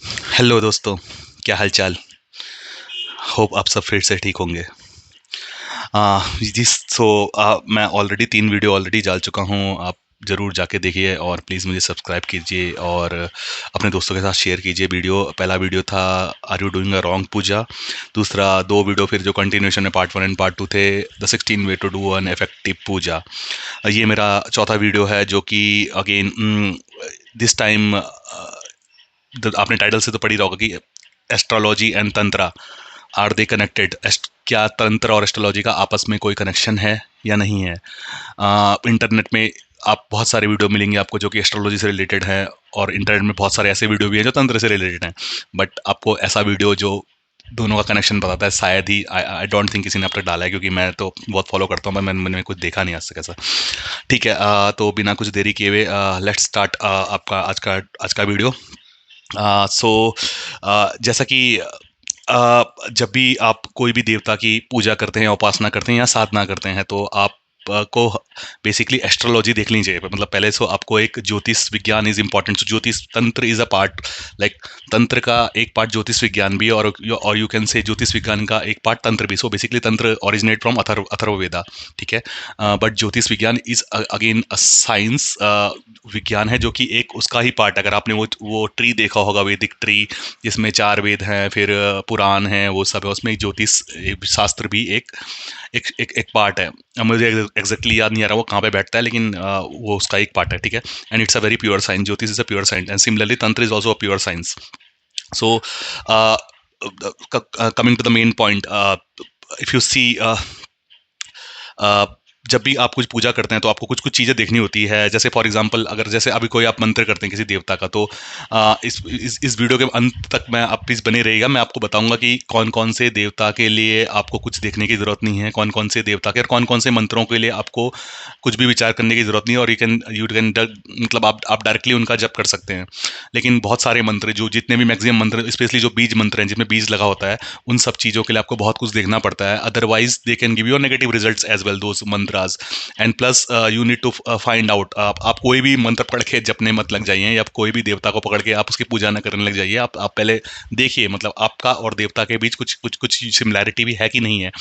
Hello दोस्तों, क्या हाल चाल। होप आप सब फिर से ठीक होंगे। जिस सो मैं ऑलरेडी 3 वीडियो ऑलरेडी डाल चुका हूँ। आप ज़रूर जाके देखिए और प्लीज़ मुझे सब्सक्राइब कीजिए और अपने दोस्तों के साथ शेयर कीजिए। वीडियो पहला वीडियो था are you doing a wrong puja. दूसरा 2 वीडियो फिर जो कंटिन्यूशन है पार्ट 1 एंड पार्ट 2 थे, the 16 way to do an effective puja. ये मेरा चौथा वीडियो है जो कि अगेन दिस टाइम आपने टाइटल से तो पढ़ी रहा होगा कि astrology and tantra, are they connected. क्या तंत्र और एस्ट्रोलॉजी का आपस में कोई कनेक्शन है या नहीं है। इंटरनेट में आप बहुत सारे वीडियो मिलेंगे आपको जो कि एस्ट्रोलॉजी से रिलेटेड हैं, और इंटरनेट में बहुत सारे ऐसे वीडियो भी हैं जो तंत्र से रिलेटेड हैं। बट आपको ऐसा वीडियो जो दोनों का कनेक्शन बताता है शायद ही, आई डोंट थिंक किसी ने अब तक डाला है, क्योंकि मैं तो बहुत फॉलो करता हूँ, मैंने कुछ देखा नहीं आज तक ऐसा। ठीक है, तो बिना कुछ देरी किए हुए लेट्स स्टार्ट आपका आज का वीडियो। सो जैसा कि जब भी आप कोई भी देवता की पूजा करते हैं, उपासना करते हैं या साधना करते हैं, तो आप को बेसिकली एस्ट्रोलॉजी देख लीजिए। मतलब पहले सो आपको एक ज्योतिष विज्ञान इज इम्पोर्टेंट। ज्योतिष तंत्र इज अ पार्ट, लाइक तंत्र का एक पार्ट ज्योतिष विज्ञान भी है, और यू कैन से ज्योतिष विज्ञान का एक पार्ट तंत्र भी। सो बेसिकली तंत्र ओरिजिनेट फ्रॉम अथर्ववेदा। ठीक है, बट ज्योतिष विज्ञान इज अगेन अ साइंस, विज्ञान है जो कि एक उसका ही पार्ट। अगर आपने वो ट्री देखा होगा, वैदिक ट्री, जिसमें 4 वेद हैं, फिर पुराण हैं, वो सब है, उसमें ज्योतिष शास्त्र भी एक पार्ट है। मुझे एग्जैक्टली याद नहीं आ रहा वो कहाँ पे बैठता है, लेकिन वो उसका एक पार्ट है। ठीक है, and it's a very pure science. Jyotish is a pure science, and similarly tantra is also a pure science. So coming to the main point, if you see, जब भी आप कुछ पूजा करते हैं तो आपको कुछ कुछ चीज़ें देखनी होती है। जैसे फॉर एग्जांपल, अगर जैसे अभी कोई आप मंत्र करते हैं किसी देवता का, तो इस वीडियो के अंत तक मैं आप प्लीज़ बने रहिएगा। मैं आपको बताऊंगा कि कौन कौन से देवता के लिए आपको कुछ देखने की ज़रूरत नहीं है, कौन कौन से देवता के और कौन कौन से मंत्रों के लिए आपको कुछ भी विचार करने की ज़रूरत नहीं है, और यू कैन मतलब आप डायरेक्टली उनका जप कर सकते हैं। लेकिन बहुत सारे मंत्र, जो जितने भी मैक्सिमम मंत्र, स्पेशली जो बीज मंत्र हैं जिसमें बीज लगा होता है, उन सब चीज़ों के लिए आपको बहुत कुछ देखना पड़ता है। Otherwise they can give you negative results as well, those mantras. And plus you need to find out. आप कोई भी मंत्र पढ़ के जपने मत लग जाइए, या कोई भी देवता को पकड़ के आप उसकी पूजा न करने लग जाइए। आप पहले देखिए, मतलब आपका और देवता के बीच कुछ कुछ कुछ सिमिलैरिटी भी है कि नहीं है।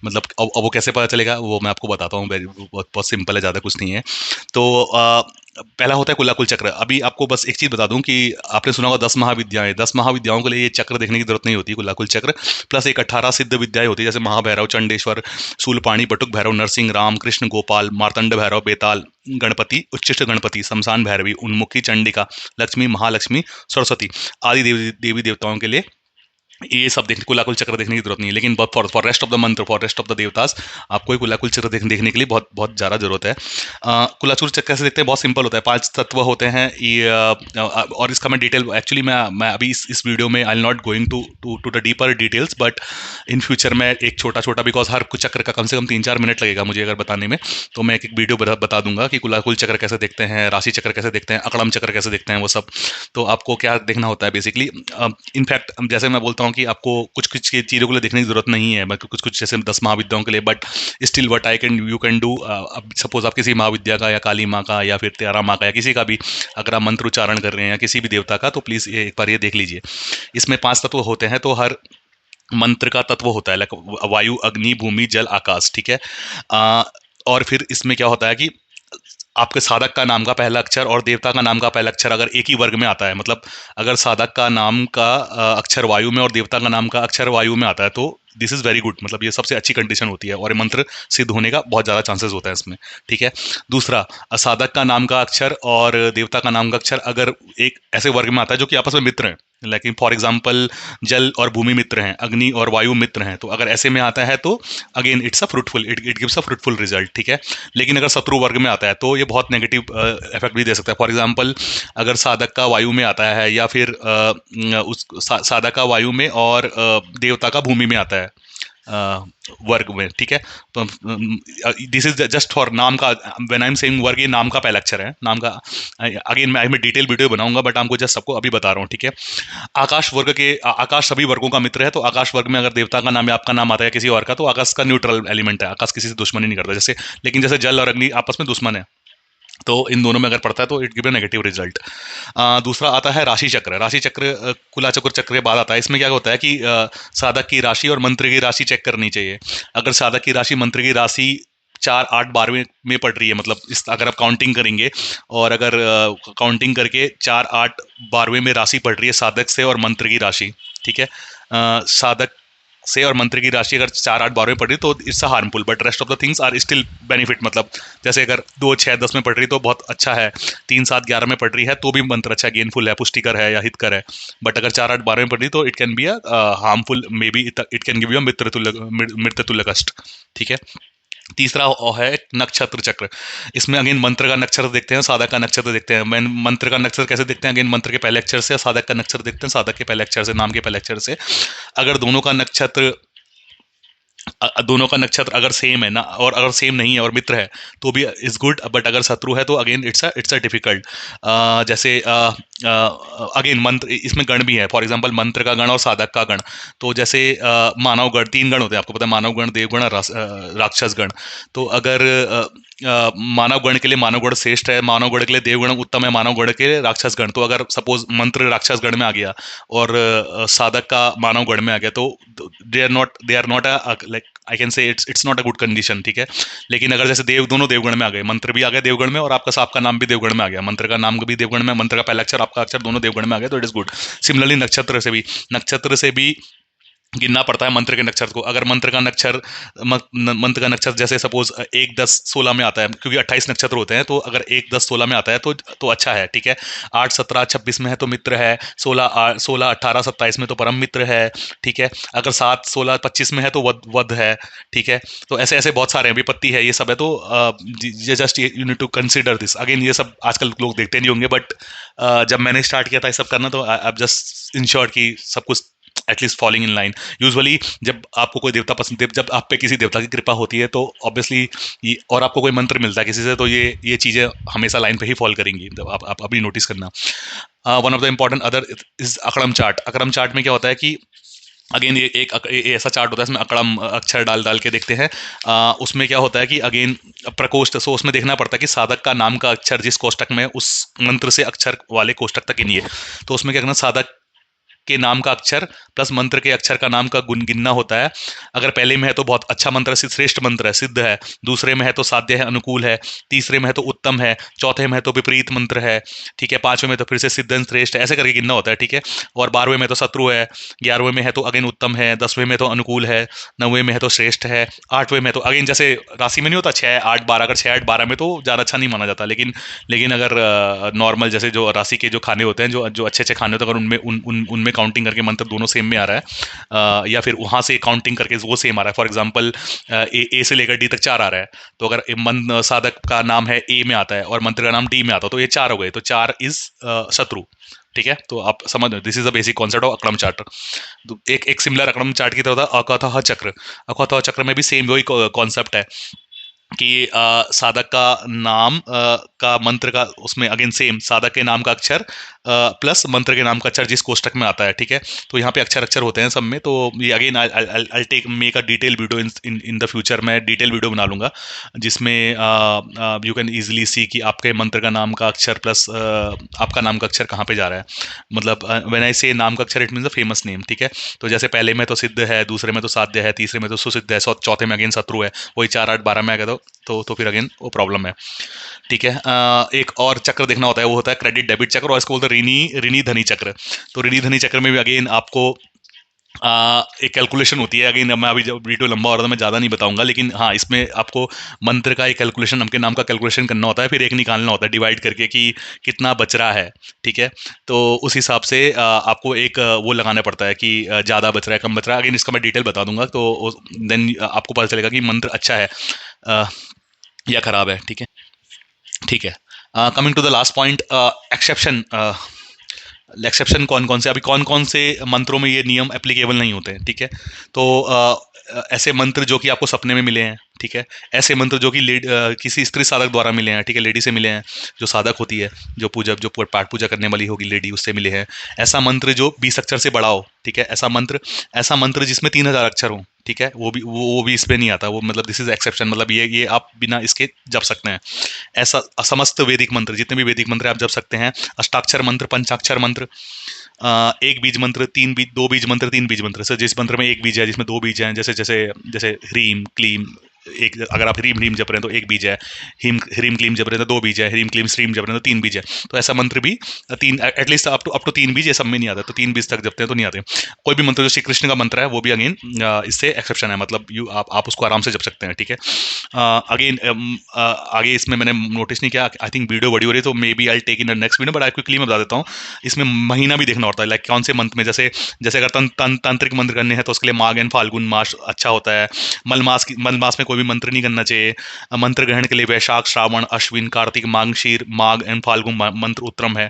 मतलब अब वो कैसे पता चलेगा, वो मैं आपको बताता हूँ। बहुत बहुत सिंपल है, ज़्यादा कुछ नहीं है। तो पहला होता है कुलाकुल चक्र। अभी आपको बस एक चीज़ बता दूं कि आपने सुना होगा 10 महाविद्याएं। 10 महाविद्याओं के लिए ये चक्र देखने की जरूरत नहीं होती, कुलाकुल चक्र। प्लस एक 18 सिद्ध विद्याएं होती है, जैसे महाभैरव, चंडेश्वर, शूलपाणी, बटुक भैरव, नरसिंह, राम, कृष्ण, गोपाल, मार्तंड भैरव, बेताल, गणपति, उच्चिष्ट गणपति, शमशान भैरवी, उन्मुखी, चंडिका, लक्ष्मी, महालक्ष्मी, सरस्वती आदि देवी देवताओं के लिए ये सब देखने, कुलाकुल चक्र देखने की जरूरत नहीं है। लेकिन फॉर रेस्ट ऑफ द मंत्र, फॉर रेस्ट ऑफ द देवतास, आपको एक कुलाकुल चक्र देखने के लिए बहुत बहुत ज़्यादा जरूरत है। कुलाकुल चक्र कैसे देखते हैं, बहुत सिंपल होता है। 5 तत्व होते हैं ये, और इसका मैं डिटेल एक्चुअली मैं अभी इस वीडियो में I am not going to the deeper details, but in future में एक छोटा छोटा, बिकॉज हर कुछ चक्र का कम से कम 3-4 मिनट लगेगा मुझे अगर बताने में, तो मैं एक वीडियो बता दूंगा कि कुलाकुल चक्र कैसे देखते हैं, राशि चक्र कैसे देखते हैं, अकड़म चक्र कैसे देखते हैं, वो सब। तो आपको क्या देखना होता है बेसिकली, इनफैक्ट जैसे मैं बोलता हूँ कि आपको कुछ कुछ चीज़ों के लिए देखने की जरूरत नहीं है, बल्कि कुछ कुछ जैसे 10 महाविद्याओं के लिए, but still what I can you can do. अब सपोज आप किसी महाविद्या का या काली माँ का या फिर तेरा माँ का या किसी का भी अगर आप मंत्र उच्चारण कर रहे हैं या किसी भी देवता का, तो प्लीज़ ये एक बार ये देख लीजिए। इसमें 5 तत्व होते हैं, तो हर मंत्र का तत्व होता है, लाइक वायु, अग्नि, भूमि, जल, आकाश। ठीक है, आ, और फिर इसमें क्या होता है कि आपके साधक का नाम का पहला अक्षर और देवता का नाम का पहला अक्षर अगर एक ही वर्ग में आता है, मतलब अगर साधक का नाम का अक्षर वायु में और देवता का नाम का अक्षर वायु में आता है, तो दिस इज वेरी गुड। मतलब ये सबसे अच्छी कंडीशन होती है और ये मंत्र सिद्ध होने का बहुत ज़्यादा चांसेस होता है इसमें। ठीक है, दूसरा, साधक का नाम का अक्षर और देवता का नाम का अक्षर अगर एक ऐसे वर्ग में आता है जो कि आपस में मित्र हैं, लेकिन फॉर एग्जाम्पल जल और भूमि मित्र हैं, अग्नि और वायु मित्र हैं, तो अगर ऐसे में आता है तो again it's a fruitful, it gives a fruitful result. ठीक है, लेकिन अगर शत्रु वर्ग में आता है तो ये बहुत नेगेटिव इफेक्ट भी दे सकता है। फॉर एग्जांपल, अगर साधक का वायु में आता है या फिर साधक का वायु में और देवता का भूमि में आता है वर्ग में। ठीक है, तो दिस इज जस्ट फॉर नाम का, व्हेन आई एम सेइंग वर्ग, ये नाम का पहला अक्षर है, नाम का। अगेन मैं डिटेल वीडियो बनाऊंगा, बट आपको जस्ट सबको अभी बता रहा हूँ। ठीक है, आकाश वर्ग के आकाश सभी वर्गों का मित्र है, तो आकाश वर्ग में अगर देवता का नाम या आपका नाम आता है किसी और का, तो आकाश का न्यूट्रल एलिमेंट है, आकाश किसी से दुश्मनी नहीं करता। जैसे, लेकिन जैसे जल और अग्नि आपस में दुश्मन है, तो इन दोनों में अगर पड़ता है तो it give a negative result. दूसरा आता है राशि चक्र। राशि चक्र कुला चक्र चक्र के बाद आता है। इसमें क्या होता है कि साधक की राशि और मंत्र की राशि चेक करनी चाहिए। अगर साधक की राशि मंत्र की राशि 4 8 12 में पड़ रही है, मतलब इस अगर आप काउंटिंग करेंगे और अगर काउंटिंग करके 4 8 12 में राशि पड़ रही है साधक से और मंत्र की राशि, ठीक है, साधक से और मंत्र की राशि अगर 4 8 12 में पड़ रही तो it's a harmful, but rest of the things are still benefit. मतलब जैसे अगर 2 6 10 में पड़ रही तो बहुत अच्छा है, 3 7 11 में पड़ रही है तो भी मंत्र अच्छा गेनफुल है, पुष्टिकर है या हितकर है। बट अगर 4 8 12 में पड़ रही तो it can be a harmful, may be it can give you मृत्युल्य कष्ट, ठीक है। तीसरा है नक्षत्र चक्र। इसमें अगेन मंत्र का नक्षत्र देखते हैं, साधक का नक्षत्र देखते हैं। मैं मंत्र का नक्षत्र कैसे देखते हैं, अगेन मंत्र के पहले अक्षर से, साधक का नक्षत्र देखते हैं साधक के पहले अक्षर से, नाम के पहले अक्षर से। अगर दोनों का नक्षत्र दोनों का नक्षत्र अगर सेम है ना, और अगर सेम नहीं है और मित्र है तो भी इज गुड, बट अगर शत्रु है तो अगेन इट्स अ डिफिकल्ट। जैसे अगेन मंत्र इसमें गण भी है, फॉर एग्जांपल मंत्र का गण और साधक का गण। तो जैसे मानव गण 3 गण होते हैं, आपको पता है, मानव गण, देवगण और राक्षस गण। तो अगर मानव गण के लिए मानव गण श्रेष्ठ है, मानव गण के लिए देवगण उत्तम है, मानव गण के लिए राक्षस गण। तो अगर सपोज मंत्र राक्षस गण में आ गया और साधक का मानव गण में आ गया तो they are not like I can say it's not a good condition, ठीक है। लेकिन अगर जैसे दोनों देवगण में आ गए, मंत्र भी आ गया देवगण में और आपका नाम भी देवगण में आ गया, मंत्र का नाम भी देवगण में, मंत्र का पहला अक्षर आपका अक्षर दोनों देवगण में आ गया तो इट इज गुड। सिमिलरली नक्षत्र से भी गिनना पड़ता है मंत्र के नक्षत्र को। अगर मंत्र का नक्षत्र जैसे सपोज 1 10 16 में आता है, क्योंकि 28 नक्षत्र होते हैं, तो अगर 1 10 16 में आता है तो अच्छा है, ठीक है। 8 17 26 में है तो मित्र है, 16 18 27 में तो परम मित्र है, ठीक है। अगर 7 16 25 में है तो वध है, ठीक है। तो ऐसे ऐसे बहुत सारे हैं, विपत्ति है, ये सब है। तो ये just you need to consider this. Again ये सब आजकल लोग देखते नहीं होंगे, बट जब मैंने स्टार्ट किया था ये सब करना तो आई जस्ट इंश्योर कि सब कुछ at least falling in line. Usually जब आपको कोई देवता पसंद है, जब आप पे किसी देवता की कृपा होती है तो ऑब्वियसली और आपको कोई मंत्र मिलता है किसी से, तो ये चीज़ें हमेशा लाइन पे ही फॉल करेंगी। तो आप अभी नोटिस करना। One of the important other is Akadam chart. Akadam chart में क्या होता है कि अगेन ये ऐसा चार्ट होता है, इसमें अकड़म अक्षर डाल डाल के देखते हैं। उसमें क्या होता है कि अगेन प्रकोष्ठ, सो उसमें देखना पड़ता है कि साधक का नाम का अक्षर जिस कोष्टक में उस मंत्र से अक्षर वाले कोष्टक तक ही नहीं है। तो उसमें क्या करना, साधक के नाम का अक्षर प्लस मंत्र के अक्षर का नाम का गुण गिनना होता है। अगर पहले में है तो बहुत अच्छा मंत्र है, श्रेष्ठ मंत्र है, सिद्ध है। दूसरे में है तो साध्य है, अनुकूल है। तीसरे में है तो उत्तम है। चौथे में है तो विपरीत मंत्र है, ठीक है। 5वें में तो फिर से सिद्ध श्रेष्ठ है, ऐसे करके गिनना होता है, ठीक है। और 12वें में तो शत्रु है। 11वें में है तो अगेन उत्तम है। 10वें में तो अनुकूल है। 9वें में है तो श्रेष्ठ है। 8वें में तो अगेन जैसे राशि में नहीं होता 6 8 12, अगर 6 8 12 में तो ज़्यादा अच्छा नहीं माना जाता, लेकिन अगर नॉर्मल जैसे जो राशि के जो खाने होते हैं, जो अच्छे अच्छे खाने होते हैं, अगर उनमें काउंटिंग करके मंत्र दोनों सेम में आ रहा है, या फिर वहां से काउंटिंग करके वो सेम आ रहा है, फॉर एग्जांपल ए से लेकर डी तक 4 आ रहा है, तो अगर साधक का नाम है ए में आता है और मंत्र का नाम डी में आता है तो ये 4 हो गए, तो 4 इज शत्रु, ठीक है। तो आप समझ, this is the basic concept of Akram chart. तो एक सिमिलर अक्रम चार्ट की तरह था अकथः चक्र। अकथः चक्र में भी सेम वही कॉन्सेप्ट है कि साधक का नाम का मंत्र का, उसमें अगेन सेम साधक के नाम का अक्षर प्लस मंत्र के नाम का अक्षर जिस कोष्टक में आता है, ठीक है। तो यहाँ पे अक्षर अक्षर होते हैं सब में। तो ये again I take make a detail video in the future. मैं डिटेल वीडियो बना लूंगा जिसमें यू कैन इजीली सी कि आपके मंत्र का नाम का अक्षर प्लस आपका नाम का अक्षर कहाँ पे जा रहा है। मतलब व्हेन आई से नाम का अक्षर it means the famous name, ठीक है। तो जैसे पहले में तो सिद्ध है, दूसरे में तो साध्य है, तीसरे में तो सुसिद्ध है, चौथे में अगेन शत्रु है। वही 4 8 12 में आ गया तो फिर अगेन वो प्रॉब्लम है, ठीक है। एक और चक्र देखना होता है, वो होता है क्रेडिट डेबिट चक्र, और इसको बोलते हैं ऋणी धनी चक्र। तो ऋणी धनी चक्र में भी अगेन आपको एक कैलकुलेशन होती है। अगेन मैं अभी जब वीडियो लंबा हो रहा था मैं ज़्यादा नहीं बताऊंगा, लेकिन हाँ, इसमें आपको मंत्र का एक कैलकुलेशन, आपके नाम का कैलकुलेशन करना होता है, फिर एक निकालना होता है डिवाइड करके कि कितना बच रहा है, ठीक है। तो उस हिसाब से आपको एक वो लगाना पड़ता है कि ज़्यादा बच रहा है कम बच रहा है। अगेन इसका मैं डिटेल बता दूंगा, तो देन आपको पता चलेगा कि मंत्र अच्छा है या खराब है, ठीक है, ठीक है। Coming to the last point, exception. Exception कौन कौन से, अभी कौन कौन से मंत्रों में ये नियम एप्लीकेबल नहीं होते हैं, ठीक है। तो ऐसे मंत्र जो कि आपको सपने में मिले हैं, ठीक है। ऐसे मंत्र जो कि किसी स्त्री साधक द्वारा मिले हैं, ठीक है, लेडी से मिले हैं, जो साधक होती है, जो पाठ पूजा करने वाली होगी लेडी, उससे मिले हैं। ऐसा मंत्र जो 20 अक्षर से बड़ा हो, ठीक है, ऐसा मंत्र जिसमें 3000 अक्षर हो, ठीक है, वो भी इस पे नहीं आता, वो मतलब दिस इज एक्सेप्शन, मतलब ये आप बिना इसके जप सकते हैं। ऐसा समस्त वैदिक मंत्र, जितने भी वैदिक मंत्र आप जप सकते हैं, अष्टाक्षर मंत्र, पंचाक्षर मंत्र, एक बीज मंत्र, तीन बीज, दो बीज मंत्र, तीन बीज मंत्र, सर जिस मंत्र में एक बीज है, जिसमें दो बीज हैं, जैसे जैसे जैसे ह्रीम क्लीम, एक अगर आप ह्रीम ह्रीम जप रहे हैं तो एक बीज है, हिम ह्रीम क्लीम जप रहे हैं तो दो बीज है, ह्रीम क्लीम श्रीम जप रहे हैं तो तीन बीज है। तो ऐसा मंत्र भी तीन, एटलीस्ट अप टू तीन बीज, ये सब में नहीं आता, तो तीन बीज तक जपते हैं तो नहीं आते। कोई भी मंत्र जो श्री कृष्ण का मंत्र है वो भी अगेन इससे एक्सेप्शन है, मतलब आप उसको आराम से जप सकते हैं, ठीक है। अगेन आगे इसमें मैंने नोटिस नहीं किया, आई थिंक वीडियो बड़ी हो रही है, तो maybe I take in the next video, but I quickly मैं बता देता हूँ। इसमें महीना भी देखना होता है, लाइक कौन से मंथ में, जैसे जैसे अगर तांत्रिक मंत्र करने हैं तो उसके लिए माघ एंड फाल्गुन मास अच्छा होता है। मल मास में कोई भी मंत्र नहीं करना चाहिए। मंत्र ग्रहण के लिए वैशाख, श्रावण, अश्विन, कार्तिक, माघ माघ एंड फाल्गुन मंत्र उत्तम है,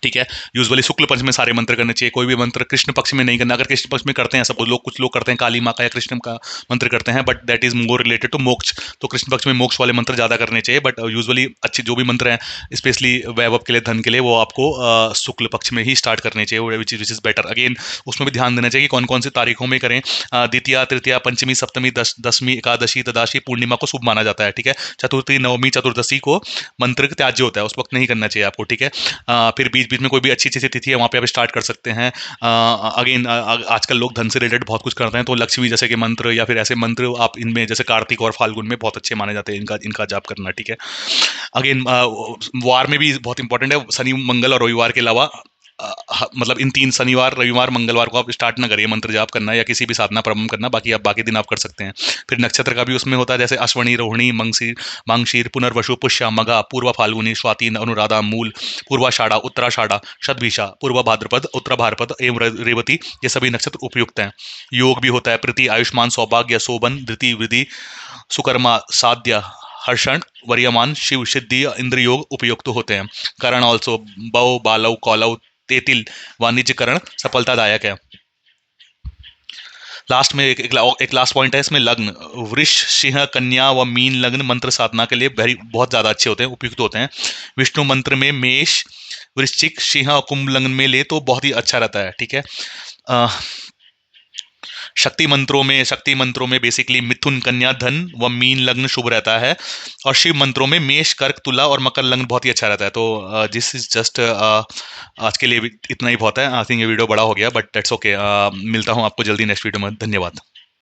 ठीक है। यूजुअली शुक्ल पक्ष में सारे मंत्र करने चाहिए, कोई भी मंत्र कृष्ण पक्ष में नहीं करना। अगर कृष्ण पक्ष में करते हैं, सब लोग, कुछ लोग करते हैं काली माँ का या कृष्ण का मंत्र करते हैं, but that is more related to moksha, तो कृष्ण पक्ष में मोक्ष वाले मंत्र ज्यादा करने चाहिए। बट यूजुअली अच्छे जो भी मंत्र हैं, स्पेशली वैभव के लिए, धन के लिए, वो आपको शुक्ल पक्ष में ही स्टार्ट करने चाहिए, विच इज बेटर। अगेन उसमें भी ध्यान देना चाहिए कि कौन कौन सी तारीखों में करें। द्वितीय, तृतीया, पंचमी, सप्तमी, दशमी, एकादशी, तदाशी, पूर्णिमा को शुभ माना जाता है, ठीक है। चतुर्थी, नवमी, चतुर्दशी को मंत्र त्याज्य होता है, उस वक्त नहीं करना चाहिए आपको, ठीक है। फिर बीच बीच में कोई भी अच्छी अच्छी तिथि है वहाँ पे आप स्टार्ट कर सकते हैं। अगेन आजकल लोग धन से रिलेटेड बहुत कुछ करते हैं, तो लक्ष्मी जैसे के मंत्र या फिर ऐसे मंत्र आप इनमें, जैसे कार्तिक और फाल्गुन में बहुत अच्छे माने जाते हैं, इनका इनका जाप करना, ठीक है। अगेन वार में भी बहुत इंपॉर्टेंट है, शनि मंगल और रविवार के अलावा मतलब इन तीन, शनिवार रविवार मंगलवार को आप स्टार्ट ना करिए मंत्र जाप करना या किसी भी साधना प्रारंभ करना, बाकी आप बाकी दिन आप कर सकते हैं। फिर नक्षत्र का भी उसमें होता है, जैसे अश्वनी, रोहिणी, मांगशीर, पुनर्वसु, पुष्या, मघा, पूर्व फाल्गुनी, स्वाति, अनुराधा, मूल, पूर्वाषाढ़ा, उत्तराषाढ़ा, शतभिषा, पूर्व भाद्रपद, उत्तर भाद्रपद एवं रेवती, ये सभी नक्षत्र उपयुक्त हैं। योग भी होता है, प्रीति, आयुष्मान, सौभाग्य, शोभन, धृति, वृद्धि, सुकर्मा, साध्य, हर्षण, वर्यमान, शिव, सिद्धि, इंद्र योग उपयुक्त होते हैं। करण ऑल्सो बौ, बालव, कौलव, तेतिल, वाणिज्यकरण सफलतादायक है। लास्ट में एक लास्ट पॉइंट है इसमें, लग्न, वृष, सिंह, कन्या व मीन लग्न मंत्र साधना के लिए बहुत ज्यादा अच्छे होते हैं, उपयुक्त होते हैं। विष्णु मंत्र में मेष, वृश्चिक, सिंह और कुंभ लग्न में ले तो बहुत ही अच्छा रहता है, ठीक है। शक्ति मंत्रों में बेसिकली मिथुन, कन्या, धन व मीन लग्न शुभ रहता है, और शिव मंत्रों में मेष, कर्क, तुला और मकर लग्न बहुत ही अच्छा रहता है। तो दिस इज जस्ट आज के लिए इतना ही बहुत है। आई थिंक ये वीडियो बड़ा हो गया, बट दैट्स ओके। मिलता हूँ आपको जल्दी नेक्स्ट वीडियो में। धन्यवाद।